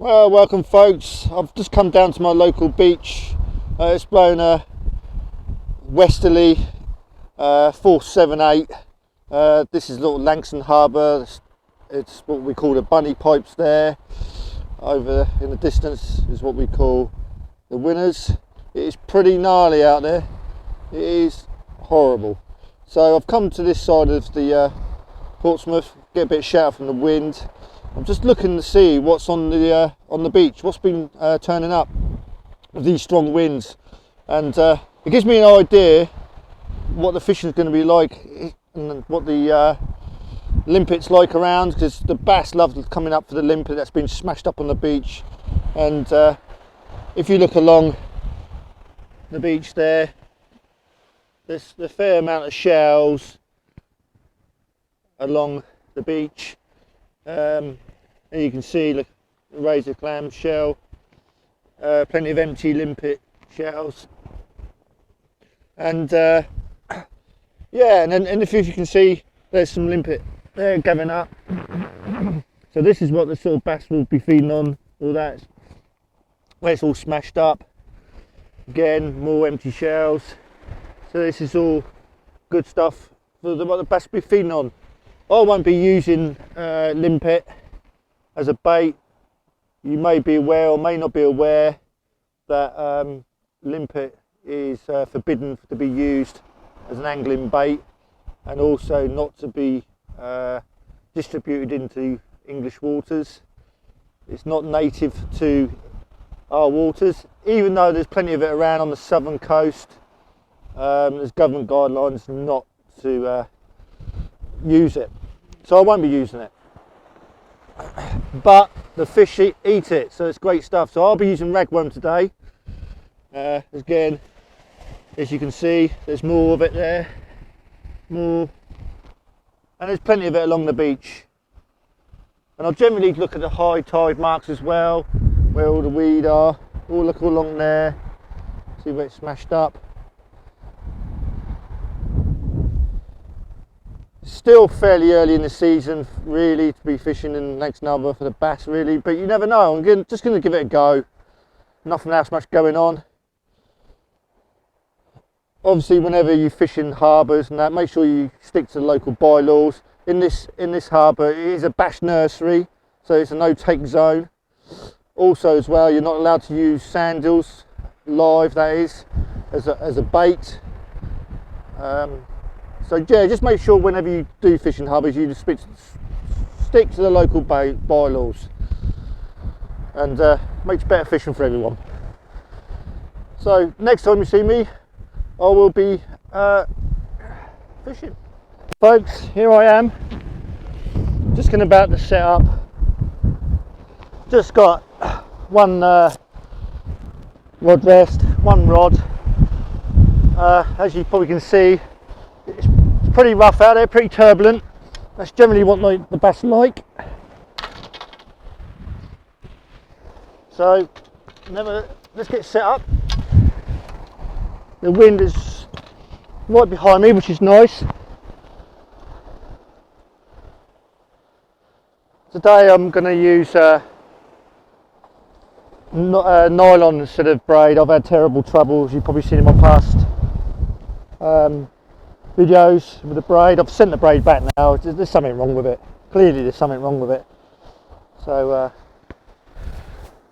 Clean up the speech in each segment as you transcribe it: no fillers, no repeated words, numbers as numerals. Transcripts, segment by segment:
Well, welcome folks. I've just come down to my local beach. It's blown a westerly, force 7-8. This is little Langstone harbour. It's what we call the bunny pipes there. Over in the distance is what we call the Winners. It is pretty gnarly out there. It is horrible. So I've come to this side of the Portsmouth, get a bit of shout from the wind. I'm just looking to see what's on the beach, what's been turning up with these strong winds, and it gives me an idea what the fishing is going to be like and what the limpet's like around, because the bass love coming up for the limpet that's been smashed up on the beach. And if you look along the beach there's a fair amount of shells along the beach. And you can see the razor clam shell, plenty of empty limpet shells, and yeah, and if you can see, there's some limpet there gathering up. So this is what the sort of bass will be feeding on. All that where it's all smashed up. Again, more empty shells. So this is all good stuff for what the bass will be feeding on. I won't be using limpet as a bait. You may be aware or may not be aware that limpet is forbidden to be used as an angling bait, and also not to be distributed into English waters. It's not native to our waters, even though there's plenty of it around on the southern coast. There's government guidelines not to use it, so I won't be using it, but the fish eat it, so it's great stuff. So I'll be using ragworm today. Again, as you can see, there's more of it there, more, and there's plenty of it along the beach. And I'll generally look at the high tide marks as well, where all the weed are. All look along there, see where it's smashed up. Still fairly early in the season really to be fishing in Langstone harbour for the bass really, but you never know. I'm just going to give it a go. Nothing else much going on. Obviously whenever you fish in harbours and that, make sure you stick to the local bylaws. In this harbour it is a bass nursery, so it's a no take zone. Also as well, you're not allowed to use sandals live, that is, as a bait. So yeah, just make sure whenever you do fish in harbours, you just stick to the local bylaws, and makes better fishing for everyone. So next time you see me, I will be fishing. Folks, here I am, just going about to set up. Just got one rod rest, one rod. As you probably can see, it's pretty rough out there, pretty turbulent. That's generally what the bass like. So let's get set up. The wind is right behind me, which is nice. Today I'm going to use nylon instead of braid. I've had terrible trouble, as you've probably seen in my past videos with the braid. I've sent the braid back now. There's something wrong with it. Clearly there's something wrong with it. So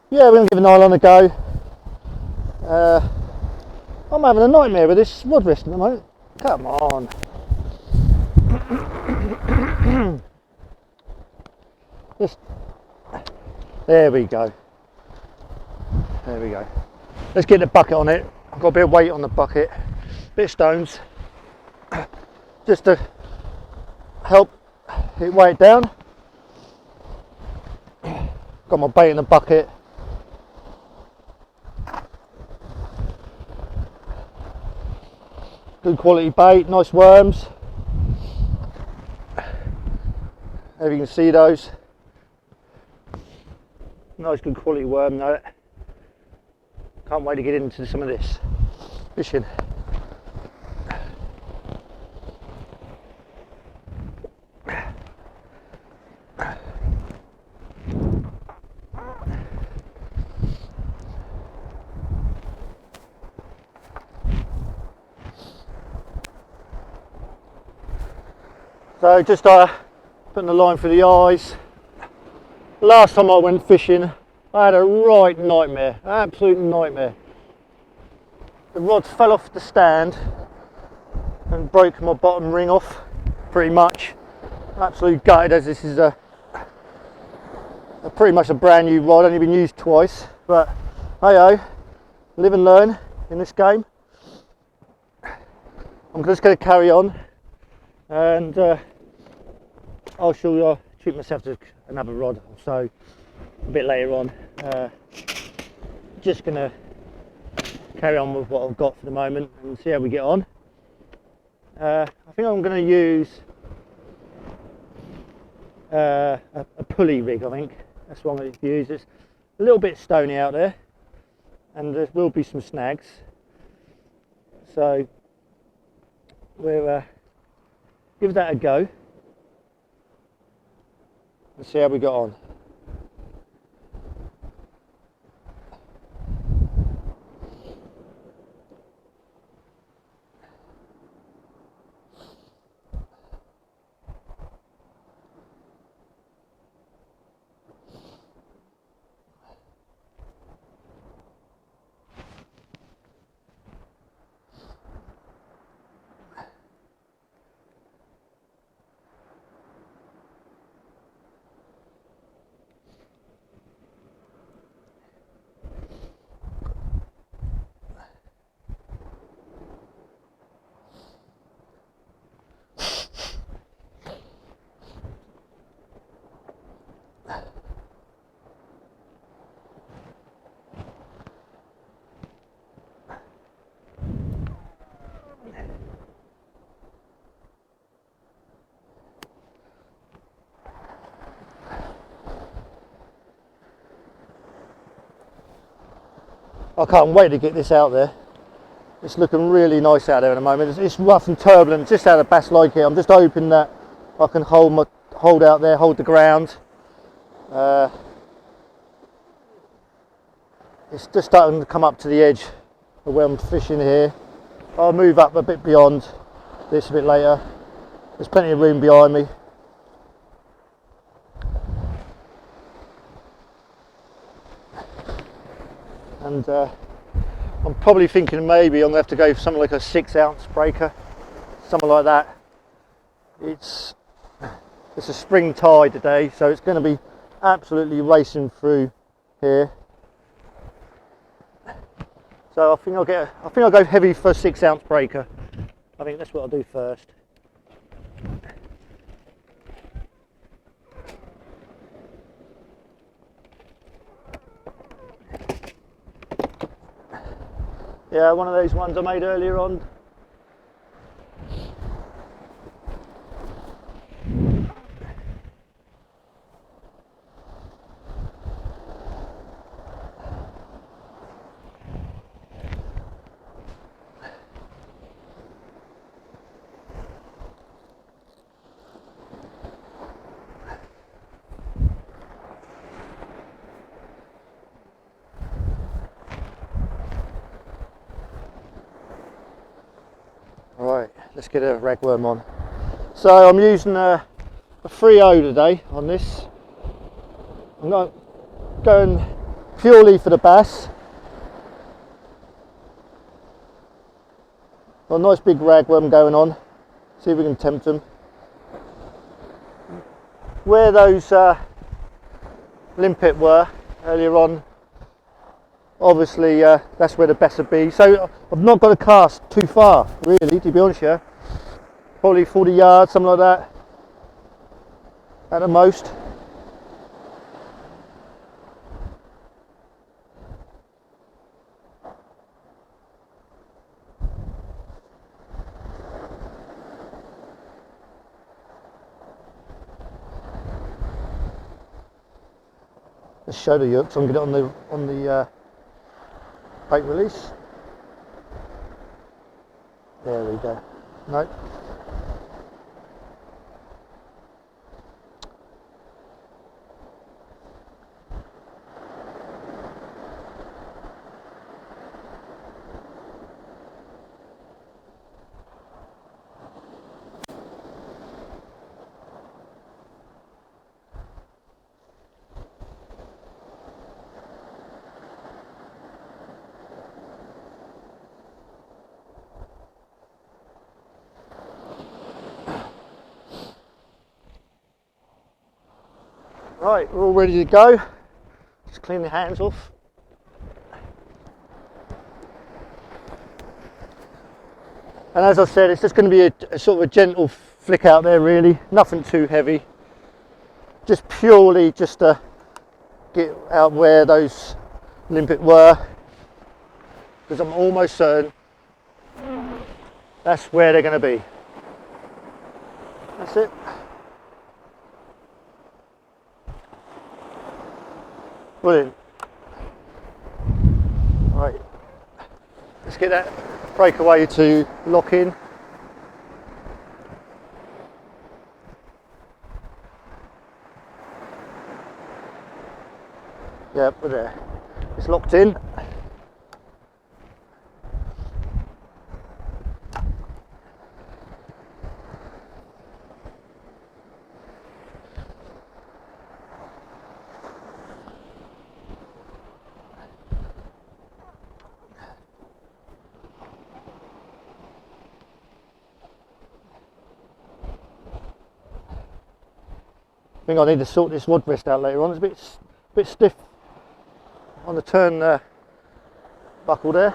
yeah, we're going to give a nylon a go. I'm having a nightmare with this rod rest at the moment. Come on. There we go. There we go. Let's get the bucket on it. I've got a bit of weight on the bucket. Bit of stones. Just to help it weigh it down. Got my bait in the bucket. Good quality bait, nice worms. There you can see those. Nice good quality worm though. Can't wait to get into some of this fishing. So just putting the line through the eyes. Last time I went fishing, I had a right nightmare, absolute nightmare. The rod fell off the stand and broke my bottom ring off, pretty much. Absolutely gutted, as this is a pretty much a brand new rod, only been used twice, but hey-oh, live and learn in this game. I'm just going to carry on, and I shall treat myself to another rod or so a bit later on. Just going to carry on with what I've got for the moment and see how we get on. I think I'm going to use a pulley rig. I think that's what I'm going to use. It's a little bit stony out there, and there will be some snags, so we'll give that a go and see how we got on. I can't wait to get this out there. It's looking really nice out there at the moment. It's rough and turbulent, just how the bass like it. I'm just hoping that I can hold out there, hold the ground. It's just starting to come up to the edge of where I'm fishing here. I'll move up a bit beyond this a bit later. There's plenty of room behind me. And I'm probably thinking maybe I'm going to have to go for something like a 6-ounce breaker, something like that. It's a spring tide today, so it's going to be absolutely racing through here. So I think I'll go heavy for a 6-ounce breaker. I think that's what I'll do first. Yeah, one of those ones I made earlier on. Right, let's get a ragworm on. So I'm using a 3.0 today on this. I'm not going purely for the bass. Got a nice big ragworm going on. See if we can tempt them. Where those limpet were earlier on, obviously that's where the bass would be. So I've not got to cast too far, really, to be honest here. Probably 40 yards, something like that, at the most. Let's show the yoke, so I'm going to get on the bait release. There we go. No. Right, we're all ready to go. Just clean the hands off. And as I said, it's just going to be a sort of a gentle flick out there really, nothing too heavy. Just purely just to get out where those limpet were, because I'm almost certain that's where they're going to be. That's it. Brilliant. Right, let's get that breakaway to lock in. Yep, we're there. It's locked in. I think I need to sort this rod rest out later on. It's a bit stiff on the turn buckle there.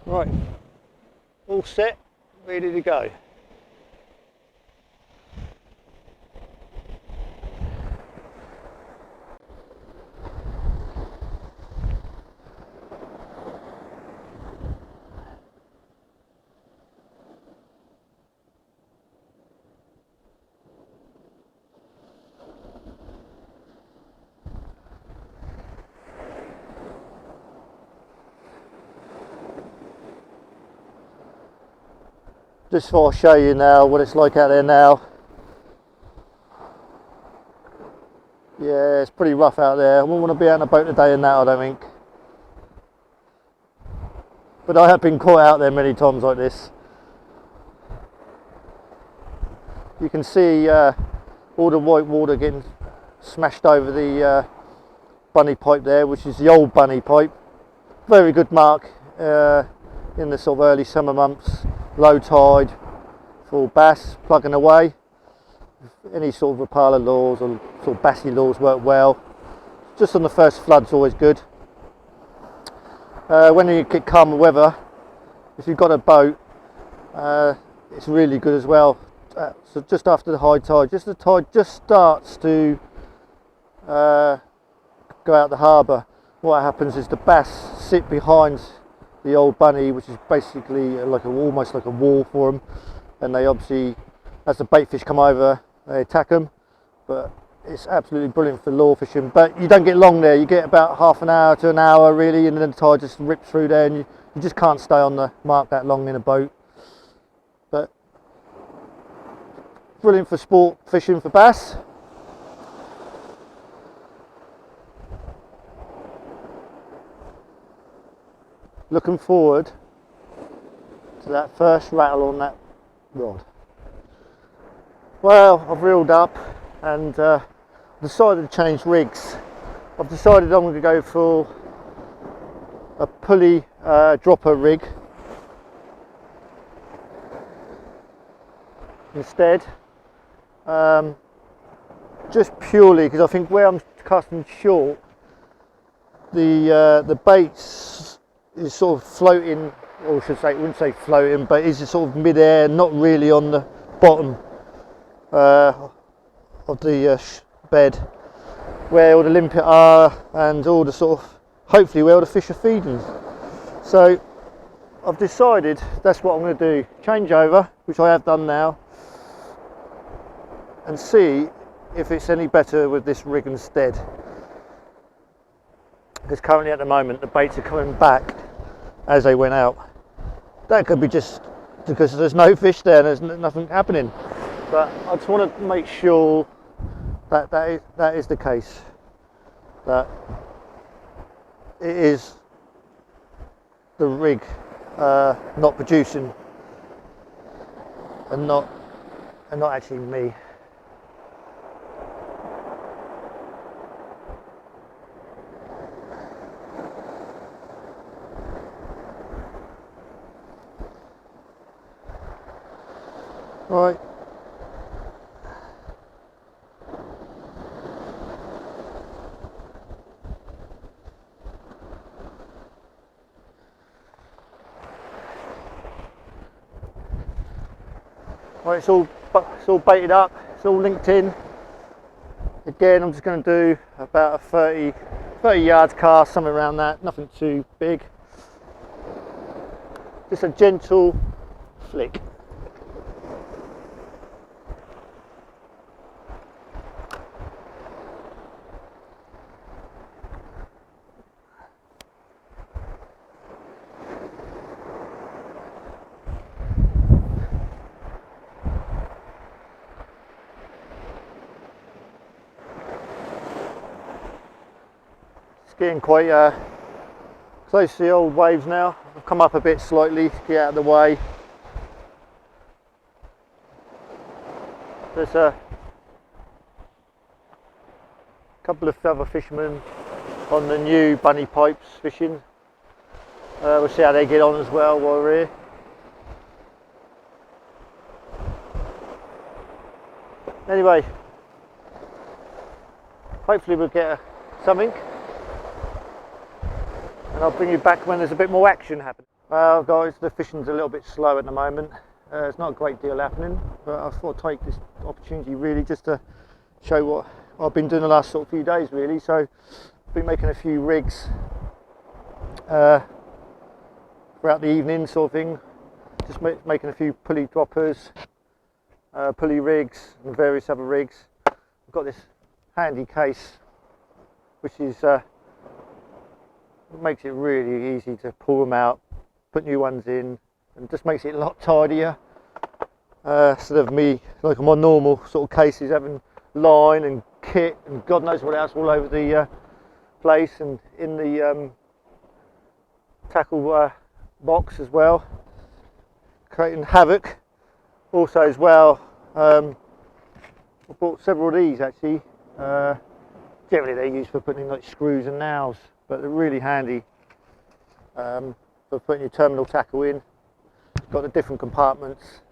Right, all set, ready to go. Just before I show you now what it's like out there now. Yeah, it's pretty rough out there. I wouldn't want to be out on a boat today in that, I don't think. But I have been caught out there many times like this. You can see all the white water getting smashed over the bunny pipe there, which is the old bunny pipe. Very good mark in the sort of early summer months, low tide for bass plugging away. Any sort of Rapala lures or sort of bassy lures work well. Just on the first flood's always good. When you get calmer weather, if you've got a boat, it's really good as well. So just after the high tide, just the tide just starts to go out the harbour, what happens is the bass sit behind the old bunny, which is basically like almost like a wall for them, and they obviously, as the bait fish come over, they attack them. But it's absolutely brilliant for lure fishing. But you don't get long there, you get about half an hour to an hour really, and then the tide just rips through there, and you just can't stay on the mark that long in a boat. But brilliant for sport fishing for bass. Looking forward to that first rattle on that rod. Well, I've reeled up and decided to change rigs. I've decided I'm going to go for a pulley dropper rig instead, just purely because I think where I'm casting short, the baits is sort of floating, or I should say, I wouldn't say floating, but is sort of mid-air, not really on the bottom of the bed where all the limpet are and all the sort of, hopefully where all the fish are feeding. So I've decided that's what I'm going to do, change over, which I have done now, and see if it's any better with this rig instead. Because currently at the moment the baits are coming back as they went out. That could be just because there's no fish there and there's nothing happening. But I just want to make sure that that is the case. That it is the rig not producing and not actually me. Right, Right, it's all baited up, it's all linked in. Again, I'm just going to do about a 30 yards cast, something around that, nothing too big. Just a gentle flick. It's getting quite close to the old waves now. I've come up a bit slightly to get out of the way. There's a couple of other fishermen on the new bunny pipes fishing. We'll see how they get on as well while we're here. Anyway, hopefully we'll get something, and I'll bring you back when there's a bit more action happening. Well guys, the fishing's a little bit slow at the moment. There's not a great deal happening, but I thought I'd take this opportunity really just to show what I've been doing the last sort of few days really. So I've been making a few rigs throughout the evening sort of thing, just making a few pulley droppers, pulley rigs and various other rigs. I've got this handy case which is makes it really easy to pull them out, put new ones in, and just makes it a lot tidier. Instead of me, like on my normal sort of cases, having line and kit and God knows what else all over the place, and in the tackle box as well, creating havoc. Also as well, I bought several of these actually. Generally they're used for putting in like screws and nails, but they're really handy for putting your terminal tackle in. It's got the different compartments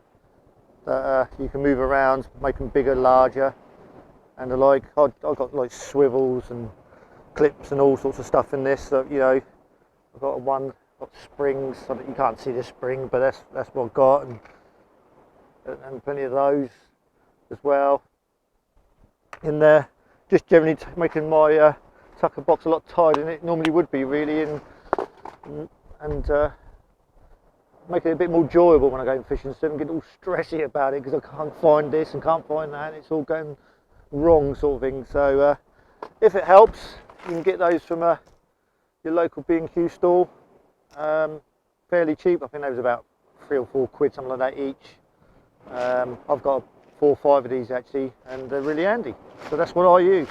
that you can move around, make them bigger, larger, and the like. I've got like swivels and clips and all sorts of stuff in this. So, you know, I've got springs, so that you can't see the spring, but that's what I've got, and plenty of those as well in there. Just generally making my tucker box a lot tighter than it normally would be really, and making it a bit more enjoyable when I go fishing, instead of getting all stressy about it because I can't find this and can't find that, and it's all going wrong sort of thing. So if it helps, you can get those from your local B&Q store, fairly cheap. I think they was about £3 or £4, something like that each. I've got 4 or 5 of these actually, and they're really handy, so that's what I use.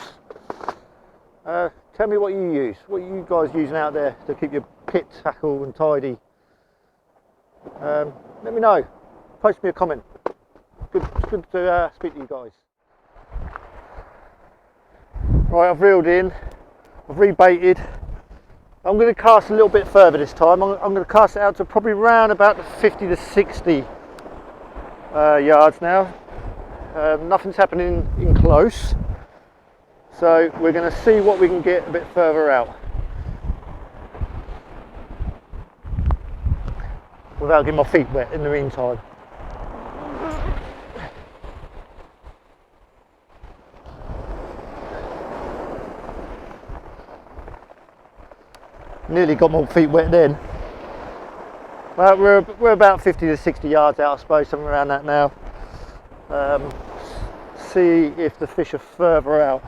Tell me what you use, what are you guys using out there to keep your kit tackle and tidy. Let me know, post me a comment. It's good to speak to you guys. Right, I've reeled in, I've rebaited. I'm going to cast a little bit further this time. I'm going to cast it out to probably around about the 50 to 60 yards now. Nothing's happening in close, so we're going to see what we can get a bit further out without getting my feet wet in the meantime. Nearly got my feet wet then. Well, we're about 50 to 60 yards out, I suppose, something around that now. See if the fish are further out.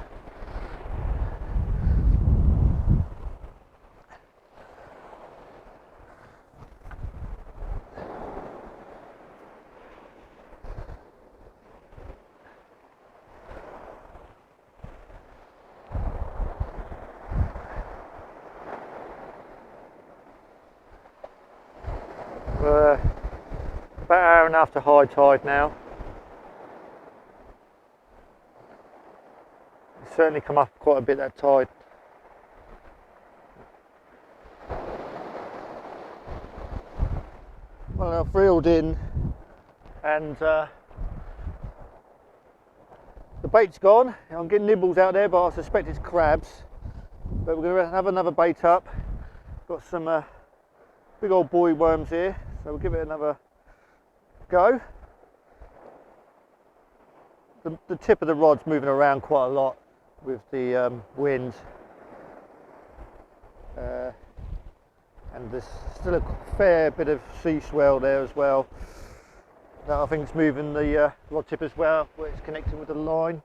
We're about an hour and a half to high tide now. It's certainly come up quite a bit, that tide. Well, I've reeled in, and the bait's gone. I'm getting nibbles out there, but I suspect it's crabs. But we're going to have another bait up. Got some big old buoy worms here, so we'll give it another go. the tip of the rod's moving around quite a lot with the wind, and there's still a fair bit of sea swell there as well. That I think is moving the rod tip as well, where it's connecting with the line.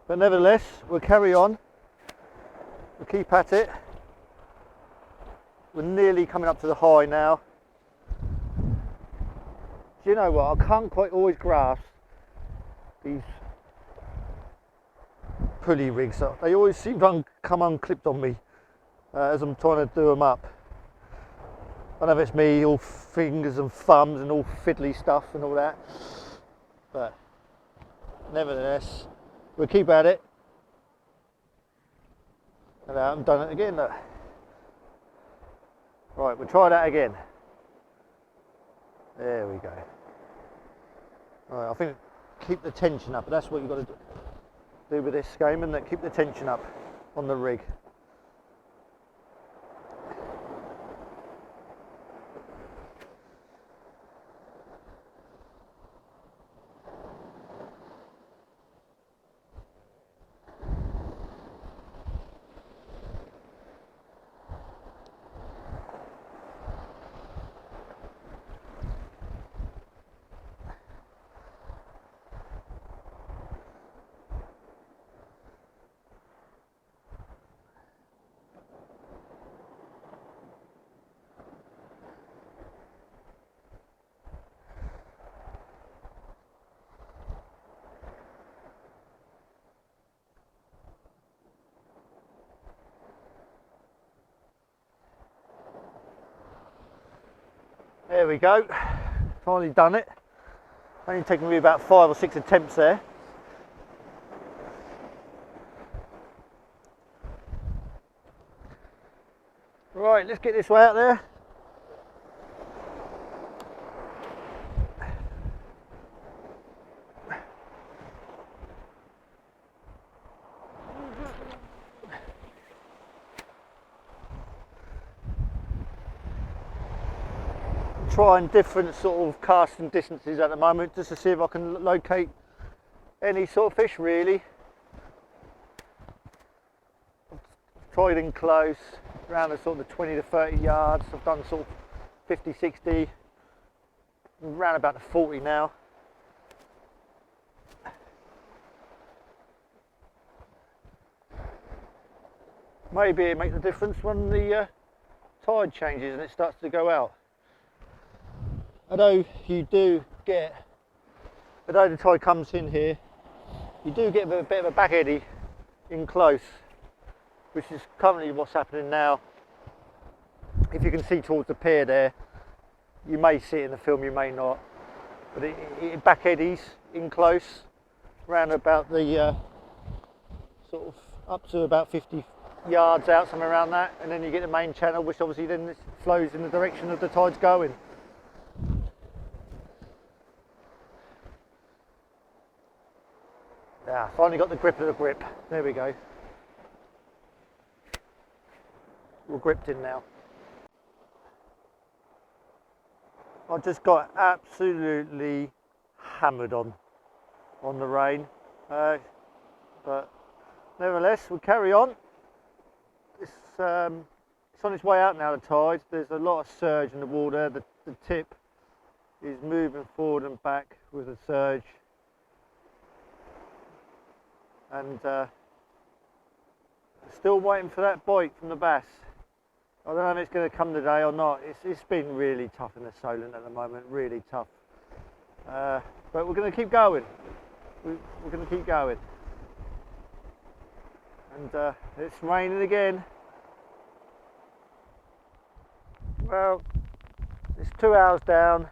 But nevertheless, we'll carry on. We'll keep at it. We're nearly coming up to the high now. Do you know what? I can't quite always grasp these pulley rigs. They always seem to come unclipped on me as I'm trying to do them up. I don't know if it's me, all fingers and thumbs and all fiddly stuff and all that. But nevertheless, we'll keep at it. And I haven't done it again. Look. Right, we'll try that again. There we go. Right, I think keep the tension up. That's what you've got to do with this game, isn't it? Keep the tension up on the rig. There we go, finally done it. Only taken me about 5 or 6 attempts there. Right, let's get this way out there. Trying different sort of casting distances at the moment just to see if I can locate any sort of fish really. I've tried in close around the sort of the 20 to 30 yards. I've done sort of 50, 60, around about the 40 now. Maybe it makes a difference when the tide changes and it starts to go out. Although you do get, although the tide comes in here, you do get a bit of a back eddy in close, which is currently what's happening now. If you can see towards the pier there, you may see it in the film, you may not, but it back eddies in close, around about the sort of up to about 50 yards out, somewhere around that, and then you get the main channel, which obviously then flows in the direction of the tide's going. Yeah, finally got the grip of the grip. There we go. We're gripped in now. I just got absolutely hammered on the rain, but nevertheless we'll carry on. It's on its way out now, the tide. There's a lot of surge in the water. The tip is moving forward and back with the surge. And still waiting for that bite from the bass. I don't know if it's going to come today or not. It's been really tough in the Solent at the moment, really tough. But we're going to keep going. We're going to keep going. And it's raining again. Well, it's 2 hours down.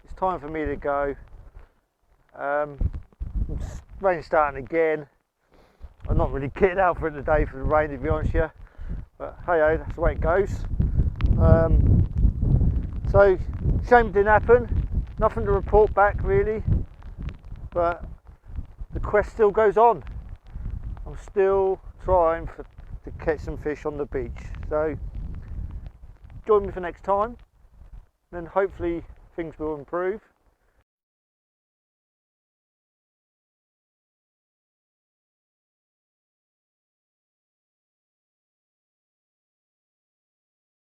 It's time for me to go. Rain's starting again. I'm not really kitted out for it today for the rain, to be honest with you. But hey ho, that's the way it goes. So, shame it didn't happen. Nothing to report back really. But the quest still goes on. I'm still trying to catch some fish on the beach. So, join me for next time. Then hopefully things will improve.